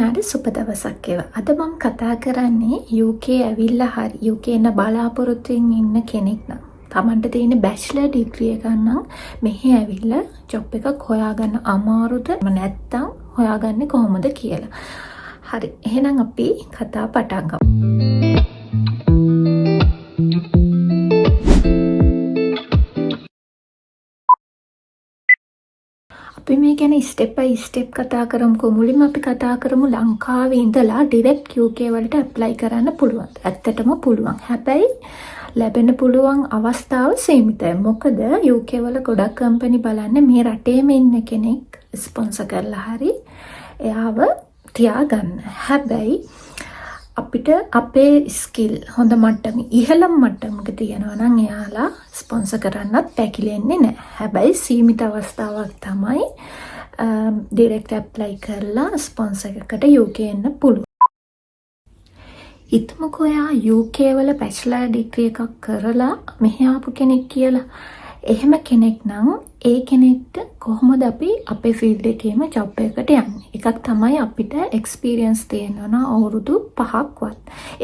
නාඩ සුබ දවසක් ඒවා. අද මම කතා කරන්නේ UK ඇවිල්ලා හරි UK එන්න බලාපොරොත්තුෙන් ඉන්න කෙනෙක් නම් තමන්ට තියෙන බැචලර් ඩිග්‍රී එක නම් මෙහෙ ඇවිල්ලා ජොබ් එකක් හොයාගන්න අමාරුද නැත්නම් හොයාගන්නේ කොහොමද කියලා. හරි. එහෙනම් අපි කතාව පටන් ගමු. අපි මේ ගැන ස්ටෙප් බයි ස්ටෙප් කතා කරමුකෝ. මුලින්ම අපි කතා කරමු ලංකාවේ ඉඳලා ඩිරෙක්ට් UK වලට ඇප්ලයි කරන්න පුළුවන්. ඇත්තටම පුළුවන්. හැබැයි ලැබෙන්න පුළුවන් අවස්ථාව සීමිතයි. මොකද UK වල ගොඩක් කම්පැනි බලන්නේ මේ රටේම ඉන්න කෙනෙක් ස්පොන්සර් කරලා හරි එයාව තියාගන්න. හැබැයි අපිට අපේ ස්කිල් හොඳ මට්ටම ඉහළම මට්ටමක තියෙනවා නම් එයාලා ස්පොන්සර් කරන්නත් පැකිලෙන්නේ නැහැ. හැබැයි සීමිත අවස්ථාවක් තමයි ඩිරෙක්ට් ඇප්ලයි කරලා ස්පොන්සර් එකකට UK එන්න පුළුවන්. හිතමුකෝ එයා UK වල බැචලර් ඩිග්‍රී එකක් කරලා මෙහි ආපු කෙනෙක් කියලා. එහෙම කෙනෙක් නම් ඒ කෙනෙක්ට කොහොමද අපි අපේ ෆීල්ඩ් එකේම ජොබ් එකකට යන්නේ? එකක් තමයි අපිට එක්ස්පීරියන්ස් තියෙනවා අවුරුදු 5ක්වත්.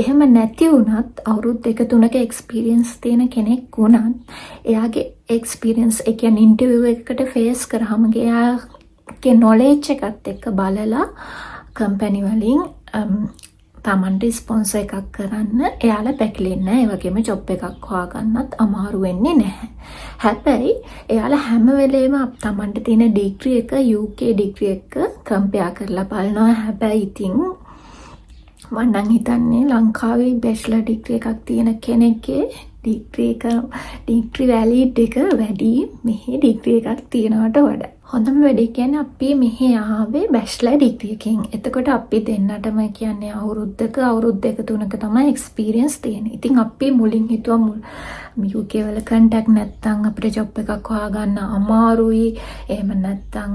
එහෙම නැති වුණත් අවුරුදු 2-3ක එක්ස්පීරියන්ස් තියෙන කෙනෙක් වුණත් එයාගේ එක්ස්පීරියන්ස් ඒ කියන්නේ ඉන්ටර්විව් එකකට ෆේස් කරාම එයාගේ නොලෙජ් එකත් එක්ක බලලා කම්පැනි වලින් තමන්ට ස්පොන්සර් එකක් කරන්න එයාලා පැකිලෙන්නේ නැහැ. ඒ වගේම ජොබ් එකක් හොයාගන්නත් අමාරු වෙන්නේ නැහැ. හැබැයි එයාලා හැම වෙලේම තමන්ට තියෙන ඩිග්‍රී එක UK ඩිග්‍රී එක කම්පෙයාර් කරලා බලනවා. හැබැයි ඉතින් මම නම් හිතන්නේ ලංකාවේ බැචලර් ඩිග්‍රී එකක් තියෙන කෙනෙක්ගේ ඩිග්‍රී වැලිඩ් එක වැඩි මෙහි ඩිග්‍රී එකක් තියනවට වඩා. හොඳම වැඩේ කියන්නේ අපි මෙහි ආවේ බැචලර් ඩිග්‍රී එකෙන්. එතකොට අපි දෙන්නටම කියන්නේ අවුරුදු 2-3ක තමයි එක්ස්පීරියන්ස් තියෙන්නේ. ඉතින් අපි මුලින් හිතුවා UK වල කන්ටැක්ට් නැත්තම් අපිට ජොබ් එකක් හොයාගන්න අමාරුයි. එහෙම නැත්තම්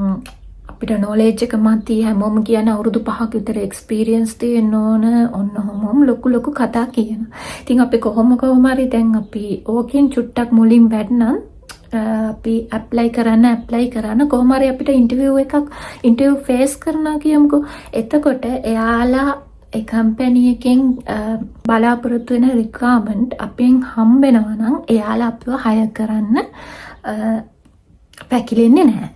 අපිට නොලෙජ් එක මතී හැමෝම කියන අවුරුදු 5ක විතර එක්ස්පීරියන්ස් තියෙන්න ඕන. ඔන්නෝම ලොකු කතා කියනවා. ඉතින් අපි කොහොම හරි දැන් අපි ඕකෙන් චුට්ටක් මුලින් වැඩනම් අපි ඇප්ලයි කරන්න කොහොම හරි අපිට ඉන්ටර්විව් ෆේස් කරනවා කියමුකෝ. එතකොට එයාලා ඒ කම්පැනි එකෙන් බලාපොරොත්තු වෙන රික්වයර්මන්ට් අපෙන් හම්බෙනවා නම් එයාලා අපිව හයර් කරන්න පැකිලෙන්නේ නැහැ.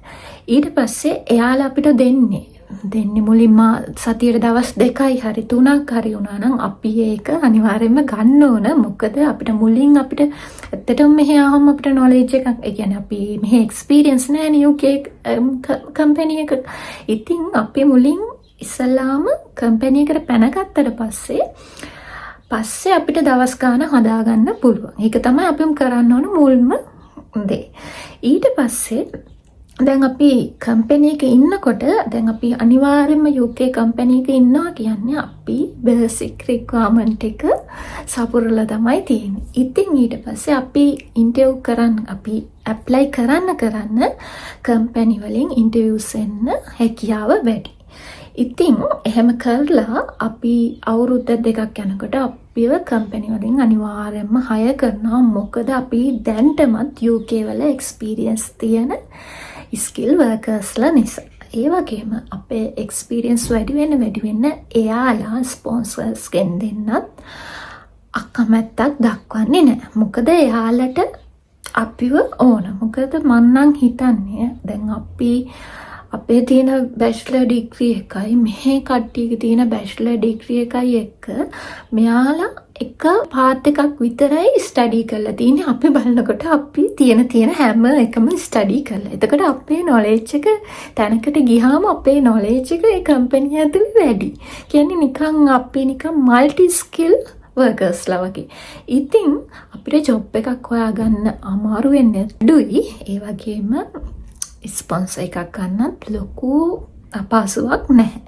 ඊට පස්සේ එයාලා අපිට දෙන්නේ මුලින්ම සතියේ දවස් 2යි හරි 3ක් හරි වුණා නම් අපි ඒක අනිවාර්යයෙන්ම ගන්න ඕන. මොකද අපිට මුලින් අපිට ඇත්තටම මෙහි ආවම අපිට නොලෙජ් එකක් ඒ කියන්නේ අපි මෙහි එක්ස්පීරියන්ස් නැහැ UK කම්පැනි එක. ඉතින් අපි මුලින් ඉස්සලාම කම්පැනි එකට පැනගත්තට පස්සේ අපිට දවස් ගාන හදාගන්න පුළුවන්. ඒක තමයි අපිම කරන්න ඕන මුල්ම දේ. ඊට පස්සේ දැන් අපි කම්පැනි එකේ ඉන්නකොට දැන් අපි අනිවාර්යයෙන්ම UK කම්පැනි එකේ ඉන්නවා කියන්නේ අපි බේසික් රික්වයර්මන්ට් එක සපුරලා තමයි තියෙන්නේ. ඉතින් ඊට පස්සේ අපි අපි ඇප්ලයි කරන්න කම්පැනි වලින් ඉන්ටර්විව්ස් එන්න හැකියාව වැඩි. ඉතින් එහෙම කරලා අපි අවුරුද්ද 2ක් යනකොට අපිව කම්පැනි වලින් අනිවාර්යයෙන්ම හයර් කරනවා. මොකද අපි දැන්ටමත් UK වල එක්ස්පීරියන්ස් තියෙන ස්කිල් වර්කර්ස්ලා නිසා. ඒ වගේම අපේ එක්ස්පීරියන්ස් වැඩි වෙන්න එයාලා ස්පොන්සර්ස්ගෙන් දෙන්නත් අකමැත්තක් දක්වන්නේ නැහැ. මොකද එයාලට අපිව ඕන. මොකද මම නම් හිතන්නේ දැන් අපේ තියෙන බැචලර් ඩිග්‍රී එකයි මෙහි කට්ටියගේ තියෙන බැචලර් ඩිග්‍රී එකයි එක්ක මෙයාලා එක පාත් එකක් විතරයි ස්ටඩි කරලා තියෙන්නේ. අපි බලනකොට අපි තියෙන හැම එකම ස්ටඩි කරලා. එතකොට අපේ නොලෙජ් එක තැනකට ගියාම අපේ නොලෙජ් එක ඒ කම්පැනි ඇතුලේ වැඩි. කියන්නේ අපි නිකන් মালටි ස්කිල් වර්කර්ස්ලා වගේ. ඉතින් අපිට ජොබ් එකක් හොයාගන්න අමාරු වෙන්නේ අඩුයි. ඒ වගේම ස්පොන්සර් එකක් ගන්නත් ලොකු අපහසුාවක් නැහැ.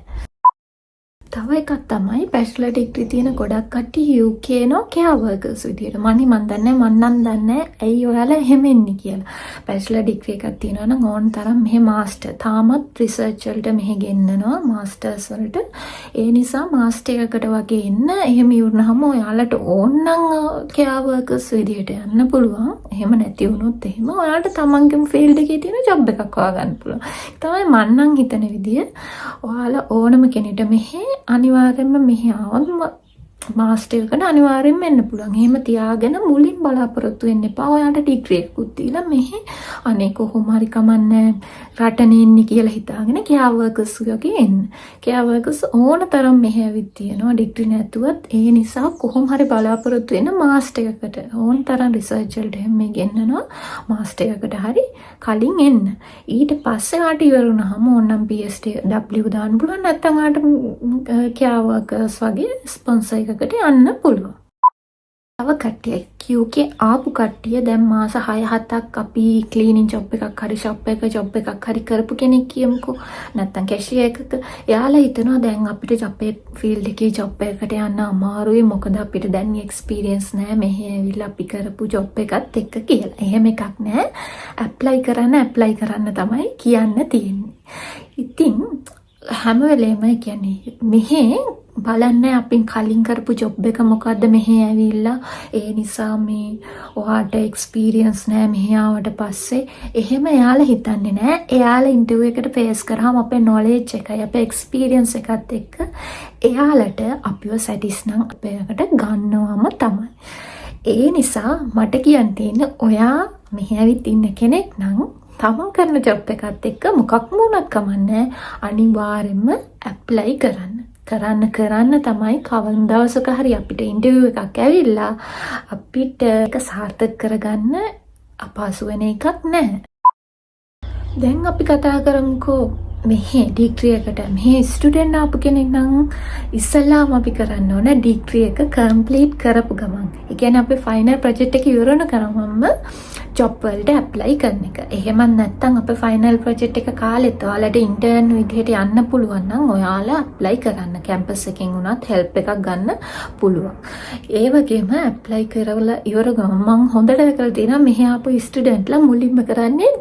තව තව එකක් තමයි බැචලර් ඩිග්‍රී තියෙන ගොඩක් කට්ටිය UK නෝ කෙයා වර්කර්ස් විදියට. මම දන්නේ මන් නම් දන්නේ ඇයි ඔයාලා එහෙම ඉන්නේ කියලා. බැචලර් ඩිග්‍රී එකක් තියෙනවා නම් ඕන තරම් මෙහෙ මාස්ටර් තාමත් රිසර්ච් වලට මෙහෙ ගෙන්නනවා මාස්ටර්ස් වලට. ඒ නිසා මාස්ටර් එකකට වගේ එන්න එහෙම ඉවරනහම ඔයාලට ඕන නම් කෙයා වර්කර්ස් විදියට යන්න පුළුවන්. එහෙම නැති වුණොත් එහෙම ඔයාලට තමන්ගේම ෆීල්ඩ් එකේ තියෙන ජොබ් එකක් හොයාගන්න පුළුවන්. තමයි මන් නම් හිතන විදිය. ඔයාලා ඕනම කෙනෙක්ට මෙහෙ අනිවාර්යෙන්ම මෙහෙ ආවම මාස්ටර් එකට අනිවාර්යෙන්ම එන්න පුළුවන්. එහෙම තියාගෙන මුලින් බලාපොරොත්තු වෙන්න එපා. ඔයාලට ඩිග්‍රී එකකුත් දීලා මෙහෙ අනේ කොහොම හරි කමන්නේ රටනේ ඉන්නේ කියලා හිතාගෙන කෙයා වර්කර්ස් වගේ එන්න. කෙයා වර්කර්ස් ඕන තරම් මෙහෙ ඇවිත් තියෙනවා ඩිග්‍රී නැතුවත්. ඒ නිසා කොහොම හරි බලාපොරොත්තු වෙන මාස්ටර් එකකට ඕන තරම් රිසර්ච් වලට මේ ගෙන්නනවා. මාස්ටර් එකකට හරි කලින් එන්න. ඊට පස්සේ ආට ඉවර වුණාම ඕනනම් PhD W දාන්න පුළුවන්. නැත්නම් ආට කෙයා වර්කර්ස් වගේ ස්පොන්සර් එකකට යන්න පුළුවන්. තව කට්ටිය UK ආපු කට්ටිය දැන් මාස 6-7ක් අපි ක්ලීනින් ජොබ් එකක් හරි ෂොප් එක ජොබ් එකක් හරි කරපු කෙනෙක් කියමුකෝ. නැත්තම් කැෂියර් එකක. එයාලා හිතනවා දැන් අපිට අපේ ෆීල්ඩ් එකේ ජොබ් එකකට යන්න අමාරුයි. මොකද අපිට දැන් එක්ස්පීරියන්ස් නැහැ. මෙහෙ ඇවිල්ලා අපි කරපු ජොබ් එකත් එක්ක කියලා. එහෙම එකක් නැහැ. ඇප්ලයි කරන්න තමයි කියන්න තියෙන්නේ. ඉතින් හැම වෙලේම කියන්නේ මෙහෙ බලන්න අපි කලින් කරපු ජොබ් එක මොකද්ද මෙහෙ ඇවිල්ලා ඒ නිසා මේ ඔයාට එක්ස්පීරියන්ස් නැහැ මෙහෙ ආවට පස්සේ එහෙම එයාලා හිතන්නේ නැහැ. එයාලා ඉන්ටර්විව් එකට ෆේස් කරාම අපේ නොලෙජ් එකයි අපේ එක්ස්පීරියන්ස් එකත් එක්ක එයාලට අපිව සැටිස් නම් අපේකට ගන්නවම තමයි. ඒ නිසා මට කියන්න තියෙන්නේ ඔයා මෙහෙ ඇවිත් ඉන්න කෙනෙක් නම් තමන් කරන ජොබ් එකත් එක්ක මොකක් වුණත් කමන්නේ අනිවාර්යෙන්ම ඇප්ලයි කරන්න තමයි කවම දවසක හරි අපිට ඉන්ටර්විව් එකක් ඇවිල්ලා අපිට ඒක සාර්ථක කරගන්න අපහසු වෙන එකක් නැහැ. දැන් අපි කතා කරමුකෝ මෙහෙ ඩිග්‍රී එකට මෙහෙ ස්ටුඩන්ට් ආපු කෙනෙක් නම් ඉස්සල්ලාම අපි කරන්න ඕන ඩිග්‍රී එක කම්ප්ලීට් කරපු ගමන්. ඒ කියන්නේ අපි ෆයිනල් ප්‍රොජෙක්ට් එක ඉවර වෙන කරමම ජොබ් වලට ඇප්ලයි කරන එක. එහෙම නැත්නම් අපේ ෆයිනල් ප්‍රොජෙක්ට් එක කාලෙත් ඔයාලට ඉන්ටර්න් විදිහට යන්න පුළුවන් නම් ඔයාලා ඇප්ලයි කරන්න. කැම්පස් එකෙන් උනත් හෙල්ප් එකක් ගන්න පුළුවන්. ඒ වගේම ඇප්ලයි කරලා ඉවර ගමන් මම හොඳට දැකලා තියෙනවා මෙහි ආපු ස්ටුඩන්ට්ලා මුලින්ම කරන්නේ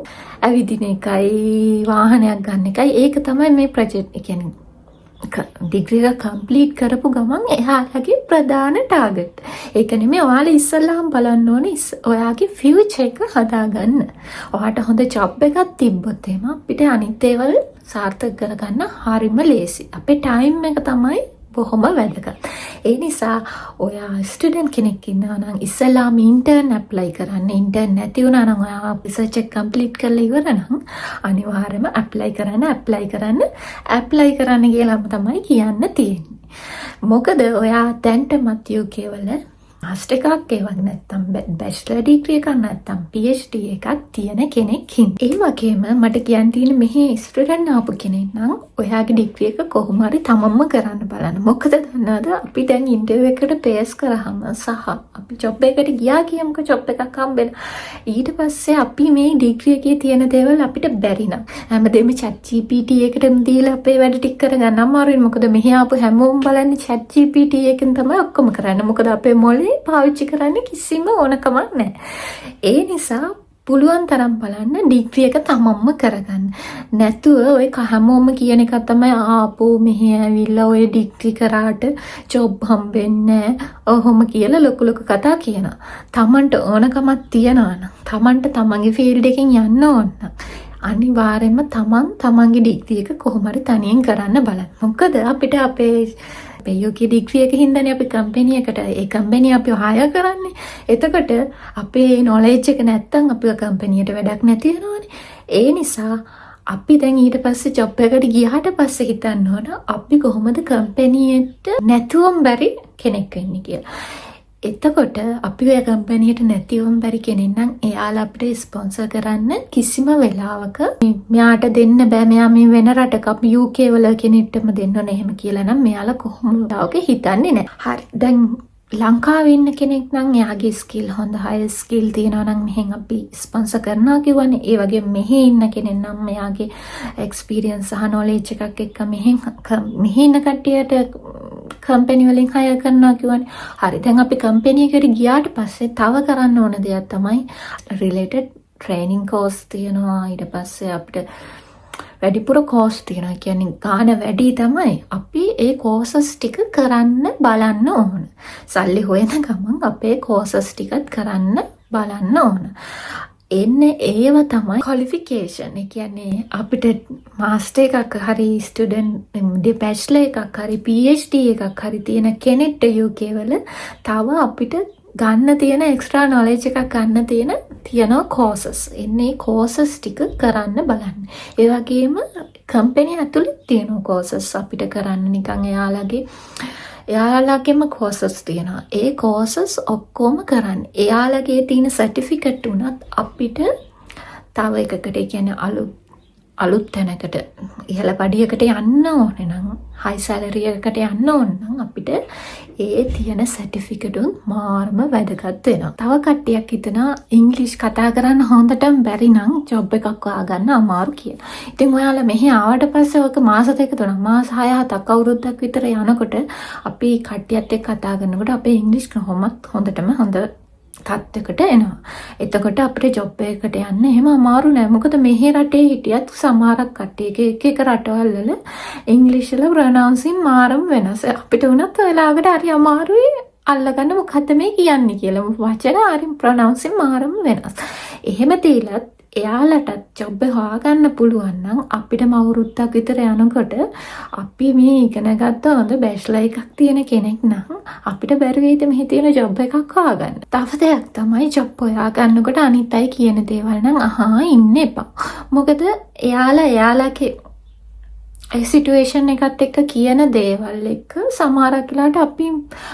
ඇවිදින එකයි වාහනයක් ගන්න එකයි. ඒක තමයි මේ ප්‍රොජෙක්ට් එක කියන්නේ ඩිග්‍රී එක කම්ප්ලීට් කරපු ගමන් එයාලගේ ප්‍රධාන ටාගට්. ඒක නෙමෙයි ඔයාලා ඉස්සල්ලාම බලන්න ඕනේ ඔයාගේ ෆියුචර් එක හදාගන්න. ඔයාට හොඳ ජොබ් එකක් තිබ්බොත් එහෙම අපිට අනිත් දේවල් සාර්ථක කරගන්න හරිම ලේසි. අපේ ටයිම් එක තමයි බොහොම වැදගත්. ඒ නිසා ඔයා ස්ටුඩන්ට් කෙනෙක් ඉන්නවා නම් ඉස්සෙල්ලාම ඉන්ටර්න් ඇප්ලයි කරන්න. ඉන්ටර්න් නැති වුණා නම් ඔයා රිසර්ච් එක කම්ප්ලීට් කරලා ඉවර නම් අනිවාර්යයෙන්ම ඇප්ලයි කරන්න කියලාම තමයි කියන්න තියෙන්නේ. මොකද ඔයා දැන්ටමත් UK වල මාස්ටර් එකක් ඒවත් නැත්තම් බැචලර් ඩිග්‍රී එකක් නැත්තම් PhD එකක් තියෙන කෙනෙක් ඉන්න. ඒ වගේම මට කියන්න තියෙන මෙහි ස්ටුඩන්ට් ආපු කෙනෙක් නම් ඔයාගේ ඩිග්‍රී එක කොහොම හරි තමන්ම කරන්න බලන්න. මොකද දන්නවද අපි දැන් ඉන්ටර්විව් එකට පේස් කරාම සහ අපි ජොබ් එකකට ගියා කියමුකෝ ජොබ් එකක් හම්බෙලා. ඊට පස්සේ අපි මේ ඩිග්‍රී එකේ තියෙන දේවල් අපිට බැරි නම් හැමදේම chat GPT එකටම දීලා අපේ වැඩ ටික කරගන්න අමාරුයි. මොකද මෙහි ආපු හැමෝම බලන්නේ chat GPT එකෙන් තමයි ඔක්කොම කරන්නේ. මොකද අපේ මොලේ පාවිච්චි කරන්න කිසිම ඕනකමක් නැහැ. ඒ නිසා පුළුවන් තරම් බලන්න ඩිග්‍රී එක තමන්ම කරගන්න. නැතුව ඔය හැමෝම කියන එක තමයි ආපෝ මෙහෙ ඇවිල්ලා ඔය ඩිග්‍රී කරාට ජොබ් හම්බෙන්නේ නැහැ. ඔහොම කියලා ලොකු කතා කියනවා. තමන්ට ඕනකමක් තියනවා නම් තමන්ට තමන්ගේ ෆීල්ඩ් එකෙන් යන්න ඕන නම් අනිවාර්යයෙන්ම තමන්ගේ ඩිග්‍රී එක කොහොම හරි තනියෙන් කරන්න බලන්න. මොකද අපිට අපේ UK ඩිග්‍රී එක හින්දානේ අපි කම්පැනි එකට ඒ කම්පැනි අපිව හයර් කරන්නේ. එතකොට අපේ නොලෙජ් එක නැත්තම් අපිව කම්පැනියට වැඩක් නැති වෙනවනේ. ඒ නිසා අපි දැන් ඊට පස්සේ ජොබ් එකට ගියාට පස්සේ හිතන්න ඕන අපි කොහොමද කම්පැනියට නැතුවම බැරි කෙනෙක් වෙන්නේ කියලා. එතකොට අපි ඔය කම්පැනියට නැතිවම බැරි කෙනෙක් නම් එයාලා අපිට ස්පොන්සර් කරන්න කිසිම වෙලාවක මෙයාට දෙන්න බෑ. මෙයා මේ වෙන රටක අපි UK වල කෙනෙක්ටම දෙන්න ඕනේ එහෙම කියලා නම් මෙයාලා කොහොමද හිතන්නේ නැහැ. හරි. දැන් ලංකාවේ ඉන්න කෙනෙක් නම් එයාගේ ස්කිල් හොඳ හයි ස්කිල් තියෙනවා නම් මෙහෙන් අපි ස්පොන්සර් කරනවා කියවනේ. ඒ වගේ මෙහි ඉන්න කෙනෙක් නම් එයාගේ එක්ස්පීරියන්ස් සහ නොලෙජ් එකක් එක්ක මෙහි ඉන්න කට්ටියට කම්පැනි වලින් හයර් කරනවා කියවනේ. හරි. දැන් අපි කම්පැනි එකට ගියාට පස්සේ තව කරන්න ඕන දෙයක් තමයි රිලේටඩ් ට්‍රේනින් කෝස් තියෙනවා. ඊට පස්සේ අපිට වැඩිපුර කෝස් තියෙනවා. කියන්නේ ගාන වැඩි තමයි. අපි ඒ කෝසස් ටික කරන්න බලන්න ඕන. සල්ලි හොයන ගමන් අපේ කෝසස් ටිකත් කරන්න බලන්න ඕන. එන්නේ ඒව තමයි ක්වොලිෆිකේෂන්. ඒ කියන්නේ අපිට මාස්ටර් එකක් හරි ස්ටුඩන්ට් බැචලර් එකක් හරි PhD එකක් හරි තියෙන කෙනෙක්ට UK වල තව අපිට ගන්න තියෙන එක්ස්ට්‍රා නොලෙජ් එකක් ගන්න තියෙනවා කෝසස්. එන්නේ කෝසස් ටික කරන්න බලන්න. ඒ වගේම කම්පැනි ඇතුළේ තියෙන කෝසස් අපිට කරන්න නිකන් එයාලගේම කෝසස් තියෙනවා. ඒ කෝසස් ඔක්කොම කරන්න. එයාලගේ තියෙන සර්ටිෆිකට් උනත් අපිට තව එකකට කියන්නේ අලුත් තැනකට ඉහළ පඩියකට යන්න ඕනේ නම් හයි සැලරි එකකට යන්න ඕන නම් අපිට ඒ තියෙන සර්ටිෆිකට් උන් මාර්ම වැදගත් වෙනවා. තව කට්ටියක් හිතනවා ඉංග්‍රීසි කතා කරන්න හොඳටම බැරි නම් ජොබ් එකක් හොයාගන්න අමාරු කියලා. ඉතින් ඔයාලා මෙහි ආවට පස්සේ ඔක මාස දෙක තුනක් මාස 6-7ක් අවුරුද්දක් විතර යනකොට අපි කට්ටියත් එක්ක කතා කරනකොට අපේ ඉංග්‍රීසි කොහොමත් හොඳටම හොඳ තත්ත්වයකට එනවා. එතකොට අපිට ජොබ් එකකට යන්න එහෙම අමාරු නෑ. මොකද මෙහි රටේ හිටියත් සමහරක් කට්ටියක එක රටවල් වල ඉංග්‍රීසි වල ප්‍රොනවුන්සින් මාරම වෙනස්. අපිට උනත් වෙලාවකට හරි අමාරුයි අල්ලගන්න මොකද්ද මේ කියන්නේ කියලා. වචන හරි ප්‍රොනවුන්සින් මාරම වෙනස්. එහෙම තියලත් එයාලටත් ජොබ් එක හොයාගන්න පුළුවන් නම් අපිටම අවුරුද්දක් විතර යනකොට අපි මේ ඉගෙන ගත්ත හොඳ බැචලර් එකක් තියෙන කෙනෙක් නම් අපිට බැරි වෙයිද මෙහි තියෙන ජොබ් එකක් හොයාගන්න. තව දෙයක් තමයි ජොබ් හොයාගන්නකොට අනිත් අය කියන දේවල් නම් අහා ඉන්න එපා. මොකද එයාලගේ ඒ සිටුේෂන් එකත් එක්ක කියන දේවල් එක්ක සමහරක් වෙලාවට අපි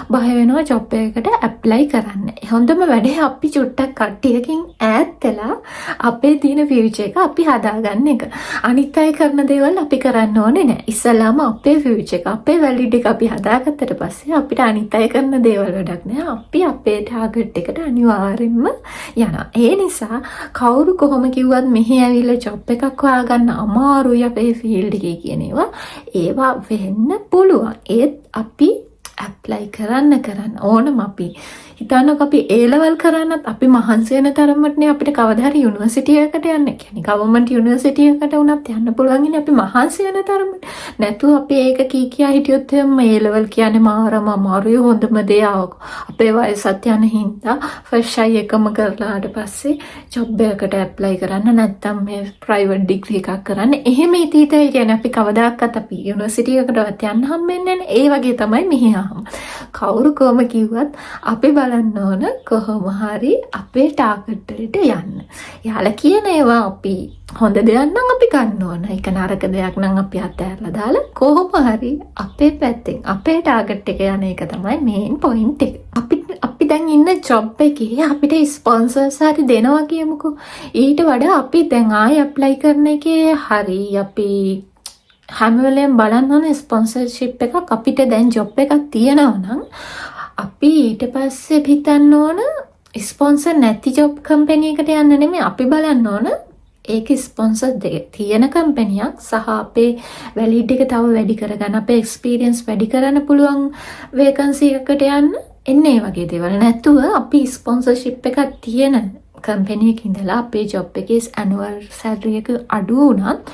බය වෙනවා ජොබ් එකකට ඇප්ලයි කරන්න. හොඳම වැඩේ අපි චුට්ටක් කට්ටියකින් ඈත් වෙලා අපේ තියෙන ෆියුචර් එක අපි හදාගන්න එක. අනිත් අය කරන දේවල් අපි කරන්න ඕනේ නැහැ. ඉස්සෙල්ලාම අපේ ෆියුචර් එක අපේ වැලිඩ් එක අපි හදාගත්තට පස්සේ අපිට අනිත් අය කරන දේවල් වැඩක් නැහැ. අපි අපේ ටාගට් එකට අනිවාර්යෙන්ම යනවා. ඒ නිසා කවුරු කොහොම කිව්වත් මෙහි ඇවිල්ලා ජොබ් එකක් හොයාගන්න අමාරුයි අපේ ෆීල්ඩ් එකේ කියන ඒවා වෙන්න පුළුවන්. ඒත් අපි ඇප්ලයි කරන්න ඕනම අපි හිතන්නකො අපි A level කරන්නත් අපි මහන්සි වෙන තරමටනේ අපිට කවදා හරි යුනිවර්සිටි එකකට යන්න. කියන්නේ ගවර්න්මන්ට් යුනිවර්සිටි එකකට වුණත් යන්න පුළුවන් ඉන්නේ අපි මහන්සි වෙන තරමට. නැතුව අපි ඒක කියා හිටියොත් එහම A level කියන්නේ මාරම අමාරුයි හොඳම දේ අපේ වයසත් යන හින්දා ෆස්ට් අය එකම කරලාට පස්සේ ජොබ් එකකට ඇප්ලයි කරන්න නැත්නම් මේ ප්‍රයිවට් ඩිග්‍රී එකක් කරන්න. එහෙම හිතීතේ කියන්නේ අපි කවදාකවත් අපි යුනිවර්සිටි එකකටවත් යන්න හම්බෙන්නේ නැහැ. ඒ වගේ තමයි මෙහිම. කවුරු කොහම කිව්වත් අපි බලන්න ඕන කොහොම හරි අපේ ටාගට් වලට යන්න. යාලා කියන ඒවා අපි හොඳ දෙයක් නම් අපි ගන්න ඕන. ඒක නරක දෙයක් නම් අපි අතහැරලා දාලා කොහොම හරි අපේ පැත්තෙන් අපේ ටාගට් එක යන එක තමයි මේන් පොයින්ට් එක. අපි දැන් ඉන්න ජොබ් එකේ අපිට ස්පොන්සර්ස් හරි දෙනවා කියමුකෝ. ඊට වඩා අපි දැන් ආයෙ ඇප්ලයි කරන එකේ හරි අපි හැම වෙලේම බලන්න ඕනේ ස්පොන්සර්ෂිප් එකක් අපිට දැන් ජොබ් එකක් තියෙනවා නම් අපි ඊට පස්සේ හිතන්න ඕන ස්පොන්සර් නැති ජොබ් කම්පැනි එකට යන්න නෙමෙයි අපි බලන්න ඕන ඒක ස්පොන්සර් තියෙන කම්පැනියක් සහ අපේ වැලිඩ් එක තව වැඩි කරගන්න අපේ එක්ස්පීරියන්ස් වැඩි කරන්න පුළුවන් වේකන්සි එකකට යන්න එන්නේ වගේ දේවල්. නැතුව අපි ස්පොන්සර්ෂිප් එකක් තියෙන කම්පැනි එකක ඉඳලා අපේ ජොබ් එකේ ඇනුවල් සැලරි එක අඩු වුණත්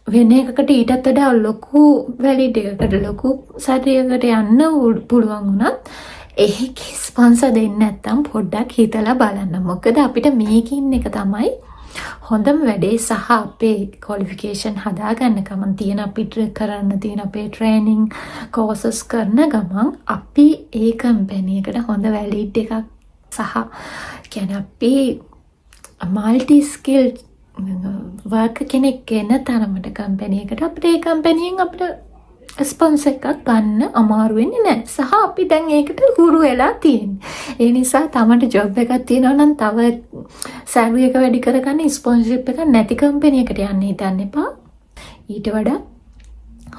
වෙන එකකට ඊටත් වඩා ලොකු වැලිඩ් එකකට ලොකු සැලරි එකකට යන්න පුළුවන් වුණත් ඒක ස්පොන්සර් දෙන්නේ නැත්නම් පොඩ්ඩක් හිතලා බලන්න. මොකද අපිට මේකින් එක තමයි හොඳම වැඩේ සහ අපේ ක්වොලිෆිකේෂන් හදාගන්න ගමන් තියෙන අපිට කරන්න තියෙන අපේ ට්‍රේනින් කෝසස් කරන ගමන් අපි ඒ කම්පැනි එකට හොඳ වැලිඩ් එකක් සහ කියන්නේ අපි මල්ටි ස්කිල් වර්ක කෙනෙක් එන තරමට කම්පැනි එකට අපිට ඒ කම්පැනියෙන් අපිට ස්පොන්සර් එකක් ගන්න අමාරු වෙන්නේ නැහැ. සහ අපි දැන් ඒකට හුරු වෙලා තියෙන්නේ. ඒ නිසා තමන්ට ජොබ් එකක් තියෙනවා නම් තව සැලරි එක වැඩි කරගන්න ස්පොන්සර්ෂිප් එක නැති කම්පැනි එකට යන්න හිතන්න එපා. ඊට වඩා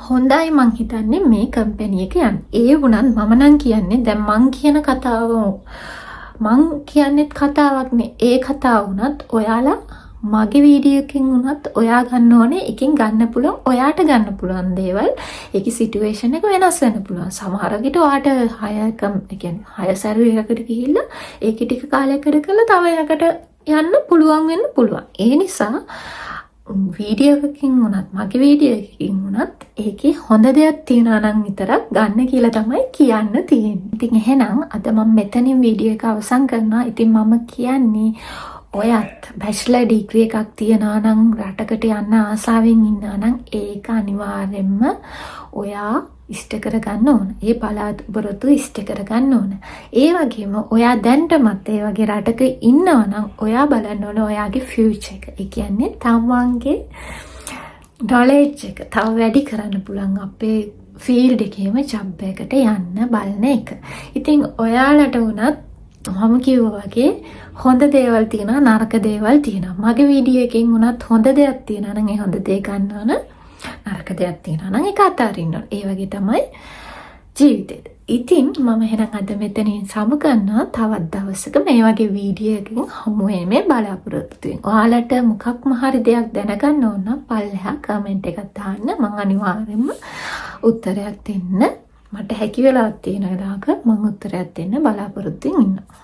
හොඳයි මං හිතන්නේ මේ කම්පැනි එක යන්න. ඒ වුණත් මම නම් කියන්නේ දැන් මං කියන කතාව මං කියන්නේත් කතාවක් නේ. ඒ කතාව වුණත් ඔයාලා මගේ වීඩියෝ එකකින් වුණත් ඔයා ගන්න ඕනේ එකකින් ගන්න පුළුවන් ඔයාට ගන්න පුළුවන් දේවල්. ඒකේ සිටුේෂන් එක වෙනස් වෙන්න පුළුවන්. සමහර විට ඔයාට හය සර්වර් එකකට ගිහිල්ලා ඒකේ ටික කාලයකට කරලා තව එකකට යන්න පුළුවන් වෙන්න පුළුවන්. ඒ නිසා වීඩියෝ එකකින් වුණත් මගේ වීඩියෝ එකකින් වුණත් ඒකේ හොඳ දෙයක් තියනවා නම් විතරක් ගන්න කියලා තමයි කියන්න තියෙන්නේ. ඉතින් එහෙනම් අද මම මෙතනින් වීඩියෝ එක අවසන් කරනවා. ඉතින් මම කියන්නේ ඔයත් බැචලර් ඩිග්‍රී එකක් තියනවා නම් රටකට යන්න ආසාවෙන් ඉන්නවා නම් ඒක අනිවාර්යෙන්ම ඔයා ඉෂ්ට කරගන්න ඕන. ඒ බලාපොරොත්තු ඉෂ්ට කරගන්න ඕන. ඒ වගේම ඔයා දැන්ටමත් ඒ වගේ රටක ඉන්නවා නම් ඔයා බලන්න ඕන ඔයාගේ ෆියුචර් එක. ඒ කියන්නේ තමන්ගේ knowledge එක තව වැඩි කරන්න පුළුවන් අපේ ෆීල්ඩ් එකේම ජොබ් එකකට යන්න බලන එක. ඉතින් ඔයාලට උනත් මම කිව්වා වගේ හොඳ දේවල් තියෙනවා නරක දේවල් තියෙනවා. මගේ වීඩියෝ එකෙන් උනත් හොඳ දෙයක් තියෙනවා නම් ඒ හොඳ දේ ගන්න ඕන. නරක දෙයක් තියෙනවා නම් ඒක අතාරින්න ඕන. ඒ වගේ තමයි ජීවිතේට. ඉතින් මම එහෙනම් අද මෙතනින් සමු කරනවා. තවත් දවසක මේ වගේ වීඩියෝ එකකින් හමු වෙන්නේ බලාපොරොත්තු වෙන්න. ඔයාලට මොකක්ම හරි දෙයක් දැනගන්න ඕන නම් පල්ලෙහා කමෙන්ට් එකක් දාන්න. මම අනිවාර්යෙන්ම උත්තරයක් දෙන්න. මට හැකි වෙලාවක් තියෙන වෙලාවක මම උත්තරයක් දෙන්න බලාපොරොත්තු වෙන්න ඉන්නවා.